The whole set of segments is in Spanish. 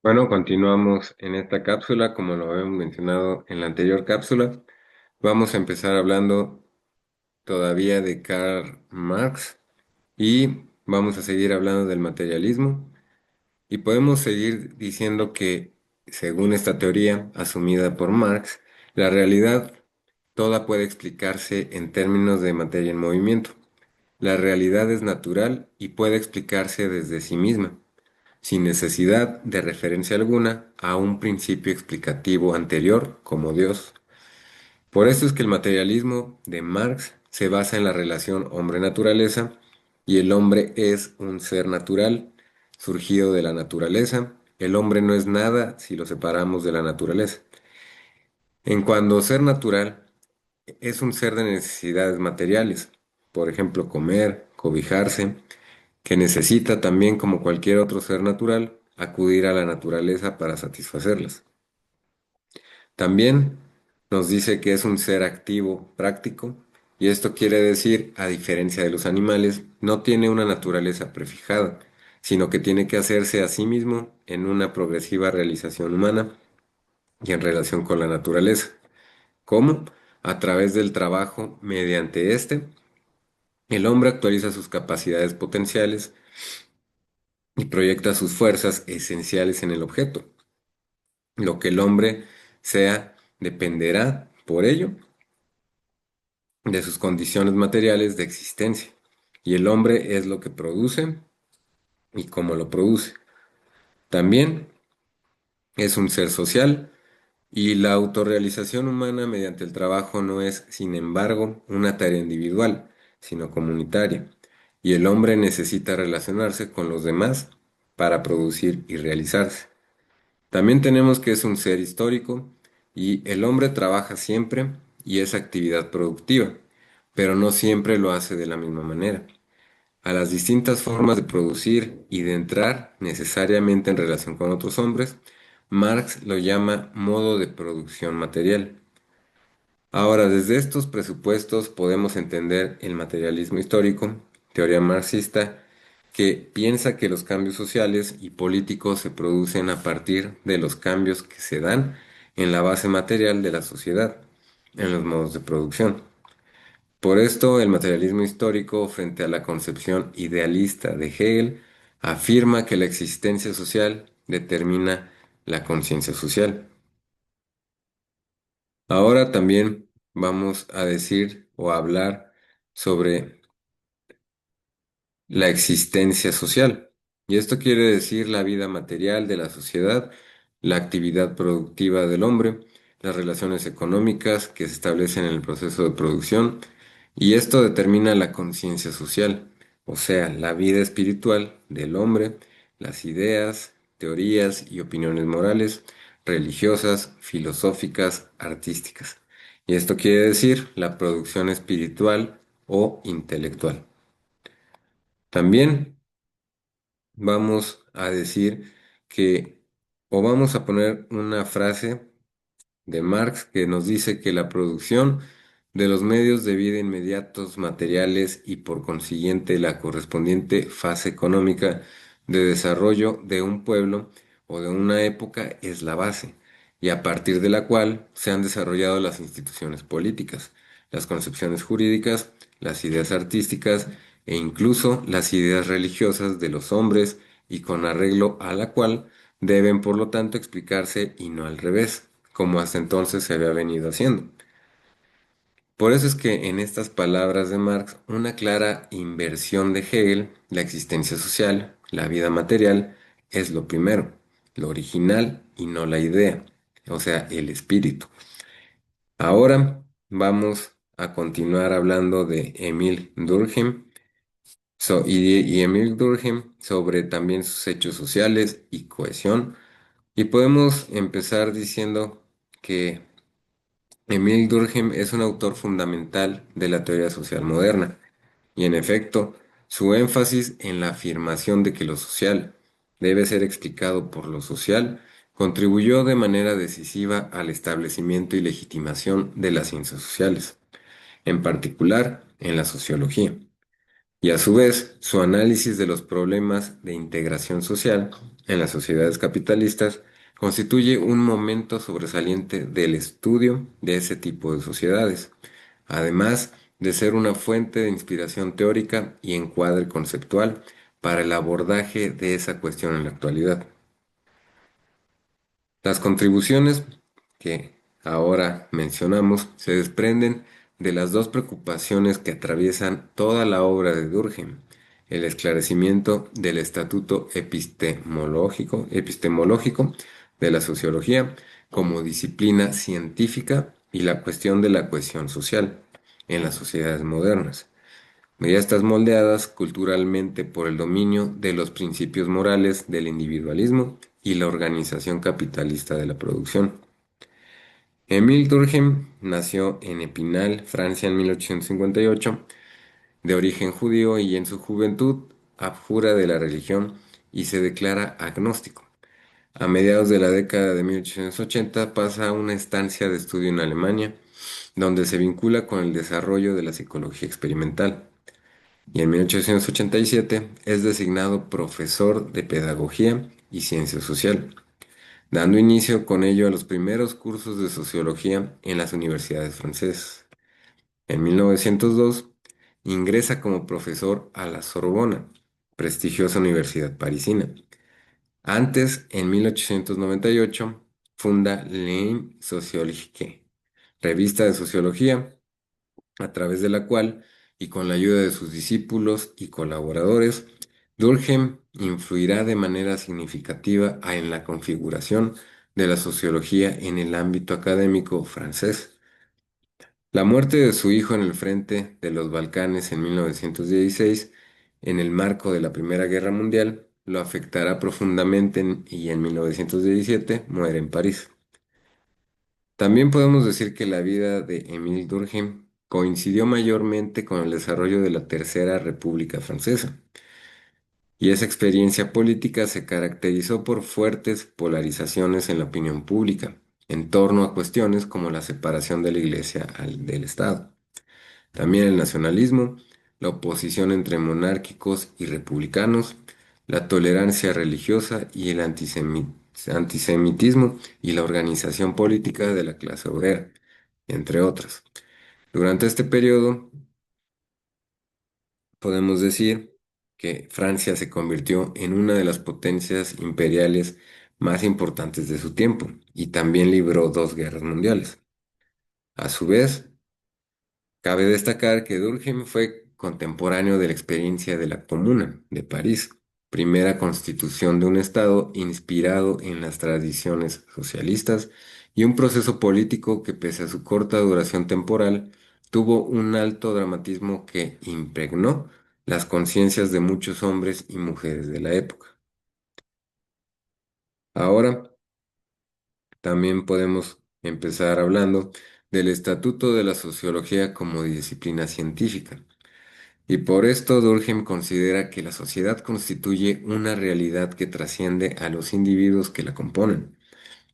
Bueno, continuamos en esta cápsula, como lo habíamos mencionado en la anterior cápsula. Vamos a empezar hablando todavía de Karl Marx y vamos a seguir hablando del materialismo y podemos seguir diciendo que, según esta teoría asumida por Marx, la realidad toda puede explicarse en términos de materia en movimiento. La realidad es natural y puede explicarse desde sí misma sin necesidad de referencia alguna a un principio explicativo anterior como Dios. Por esto es que el materialismo de Marx se basa en la relación hombre-naturaleza y el hombre es un ser natural, surgido de la naturaleza. El hombre no es nada si lo separamos de la naturaleza. En cuanto a ser natural, es un ser de necesidades materiales, por ejemplo, comer, cobijarse, que necesita también, como cualquier otro ser natural, acudir a la naturaleza para satisfacerlas. También nos dice que es un ser activo, práctico, y esto quiere decir, a diferencia de los animales, no tiene una naturaleza prefijada, sino que tiene que hacerse a sí mismo en una progresiva realización humana y en relación con la naturaleza. ¿Cómo? A través del trabajo mediante este, el hombre actualiza sus capacidades potenciales y proyecta sus fuerzas esenciales en el objeto. Lo que el hombre sea dependerá, por ello, de sus condiciones materiales de existencia. Y el hombre es lo que produce y cómo lo produce. También es un ser social y la autorrealización humana mediante el trabajo no es, sin embargo, una tarea individual, sino comunitaria. Y el hombre necesita relacionarse con los demás para producir y realizarse. También tenemos que es un ser histórico y el hombre trabaja siempre y es actividad productiva, pero no siempre lo hace de la misma manera. A las distintas formas de producir y de entrar necesariamente en relación con otros hombres, Marx lo llama modo de producción material. Ahora, desde estos presupuestos podemos entender el materialismo histórico, teoría marxista, que piensa que los cambios sociales y políticos se producen a partir de los cambios que se dan en la base material de la sociedad, en los modos de producción. Por esto, el materialismo histórico, frente a la concepción idealista de Hegel, afirma que la existencia social determina la conciencia social. Ahora también vamos a decir o a hablar sobre la existencia social. Y esto quiere decir la vida material de la sociedad, la actividad productiva del hombre, las relaciones económicas que se establecen en el proceso de producción, y esto determina la conciencia social, o sea, la vida espiritual del hombre, las ideas, teorías y opiniones morales, religiosas, filosóficas, artísticas. Y esto quiere decir la producción espiritual o intelectual. También vamos a decir que, o vamos a poner una frase de Marx que nos dice que la producción de los medios de vida inmediatos, materiales y por consiguiente la correspondiente fase económica de desarrollo de un pueblo o de una época es la base, y a partir de la cual se han desarrollado las instituciones políticas, las concepciones jurídicas, las ideas artísticas e incluso las ideas religiosas de los hombres y con arreglo a la cual deben por lo tanto explicarse y no al revés, como hasta entonces se había venido haciendo. Por eso es que en estas palabras de Marx, una clara inversión de Hegel, la existencia social, la vida material, es lo primero, lo original y no la idea, o sea, el espíritu. Ahora vamos a continuar hablando de Emil Durkheim y Emil Durkheim sobre también sus hechos sociales y cohesión. Y podemos empezar diciendo que Emil Durkheim es un autor fundamental de la teoría social moderna, y en efecto, su énfasis en la afirmación de que lo social debe ser explicado por lo social contribuyó de manera decisiva al establecimiento y legitimación de las ciencias sociales, en particular en la sociología. Y a su vez, su análisis de los problemas de integración social en las sociedades capitalistas constituye un momento sobresaliente del estudio de ese tipo de sociedades, además de ser una fuente de inspiración teórica y encuadre conceptual para el abordaje de esa cuestión en la actualidad. Las contribuciones que ahora mencionamos se desprenden de las dos preocupaciones que atraviesan toda la obra de Durkheim: el esclarecimiento del estatuto epistemológico de la sociología como disciplina científica y la cuestión de la cohesión social en las sociedades modernas, ya estas moldeadas culturalmente por el dominio de los principios morales del individualismo y la organización capitalista de la producción. Émile Durkheim nació en Epinal, Francia, en 1858, de origen judío, y en su juventud abjura de la religión y se declara agnóstico. A mediados de la década de 1880 pasa a una estancia de estudio en Alemania, donde se vincula con el desarrollo de la psicología experimental, y en 1887 es designado profesor de Pedagogía y Ciencia Social, dando inicio con ello a los primeros cursos de sociología en las universidades francesas. En 1902 ingresa como profesor a la Sorbona, prestigiosa universidad parisina. Antes, en 1898, funda L'Union Sociologique, revista de sociología, a través de la cual, y con la ayuda de sus discípulos y colaboradores, Durkheim influirá de manera significativa en la configuración de la sociología en el ámbito académico francés. La muerte de su hijo en el frente de los Balcanes en 1916, en el marco de la Primera Guerra Mundial, lo afectará profundamente y en 1917 muere en París. También podemos decir que la vida de Émile Durkheim coincidió mayormente con el desarrollo de la Tercera República Francesa, y esa experiencia política se caracterizó por fuertes polarizaciones en la opinión pública en torno a cuestiones como la separación de la Iglesia del Estado. También el nacionalismo, la oposición entre monárquicos y republicanos, la tolerancia religiosa y el antisemitismo y la organización política de la clase obrera, entre otras. Durante este periodo, podemos decir que Francia se convirtió en una de las potencias imperiales más importantes de su tiempo y también libró dos guerras mundiales. A su vez, cabe destacar que Durkheim fue contemporáneo de la experiencia de la Comuna de París, primera constitución de un Estado inspirado en las tradiciones socialistas y un proceso político que, pese a su corta duración temporal, tuvo un alto dramatismo que impregnó las conciencias de muchos hombres y mujeres de la época. Ahora también podemos empezar hablando del Estatuto de la Sociología como disciplina científica. Y por esto Durkheim considera que la sociedad constituye una realidad que trasciende a los individuos que la componen.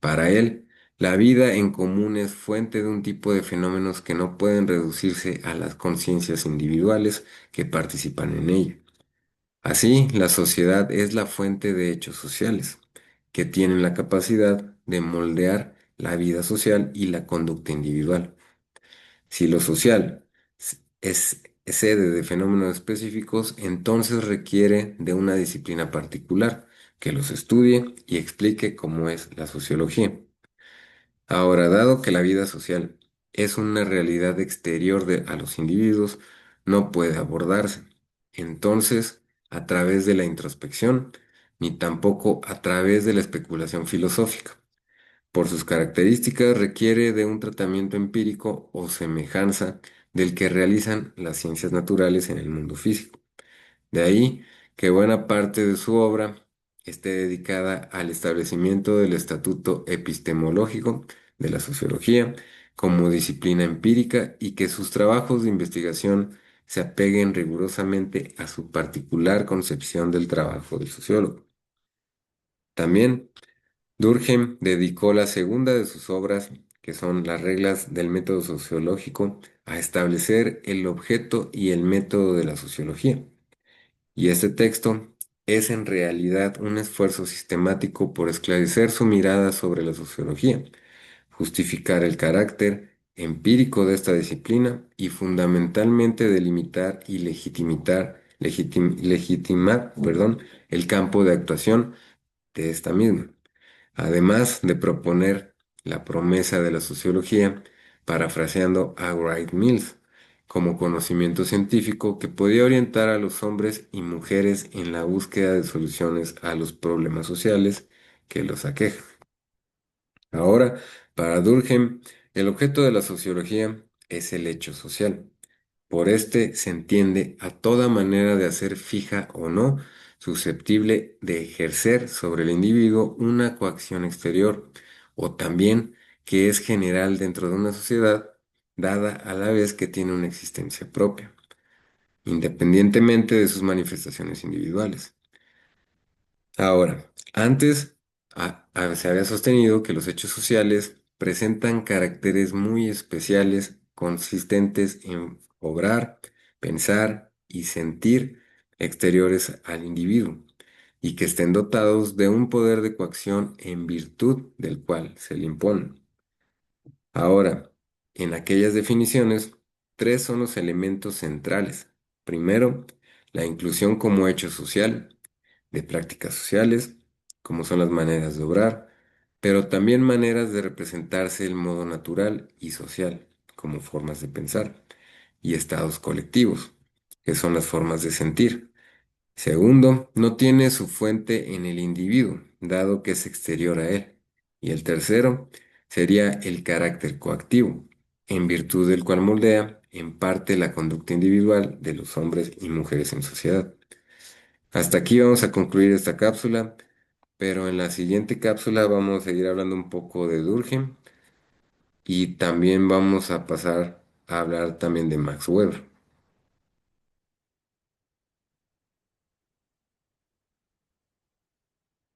Para él, la vida en común es fuente de un tipo de fenómenos que no pueden reducirse a las conciencias individuales que participan en ella. Así, la sociedad es la fuente de hechos sociales, que tienen la capacidad de moldear la vida social y la conducta individual. Si lo social es sede de fenómenos específicos, entonces requiere de una disciplina particular que los estudie y explique cómo es la sociología. Ahora, dado que la vida social es una realidad exterior a los individuos, no puede abordarse, entonces, a través de la introspección, ni tampoco a través de la especulación filosófica. Por sus características, requiere de un tratamiento empírico o semejanza del que realizan las ciencias naturales en el mundo físico. De ahí que buena parte de su obra esté dedicada al establecimiento del estatuto epistemológico de la sociología como disciplina empírica, y que sus trabajos de investigación se apeguen rigurosamente a su particular concepción del trabajo del sociólogo. También Durkheim dedicó la segunda de sus obras, que son las reglas del método sociológico, a establecer el objeto y el método de la sociología. Y este texto es en realidad un esfuerzo sistemático por esclarecer su mirada sobre la sociología, justificar el carácter empírico de esta disciplina y fundamentalmente delimitar y legitimar, perdón, el campo de actuación de esta misma, además de proponer la promesa de la sociología, parafraseando a Wright Mills, como conocimiento científico que podía orientar a los hombres y mujeres en la búsqueda de soluciones a los problemas sociales que los aquejan. Ahora, para Durkheim, el objeto de la sociología es el hecho social. Por este se entiende a toda manera de hacer fija o no, susceptible de ejercer sobre el individuo una coacción exterior, o también que es general dentro de una sociedad, dada a la vez que tiene una existencia propia, independientemente de sus manifestaciones individuales. Ahora, antes se había sostenido que los hechos sociales presentan caracteres muy especiales consistentes en obrar, pensar y sentir exteriores al individuo y que estén dotados de un poder de coacción en virtud del cual se le imponen. Ahora, en aquellas definiciones, tres son los elementos centrales. Primero, la inclusión como hecho social de prácticas sociales, como son las maneras de obrar, pero también maneras de representarse el modo natural y social, como formas de pensar, y estados colectivos, que son las formas de sentir. Segundo, no tiene su fuente en el individuo, dado que es exterior a él. Y el tercero sería el carácter coactivo, en virtud del cual moldea en parte la conducta individual de los hombres y mujeres en sociedad. Hasta aquí vamos a concluir esta cápsula, pero en la siguiente cápsula vamos a seguir hablando un poco de Durkheim y también vamos a pasar a hablar también de Max Weber.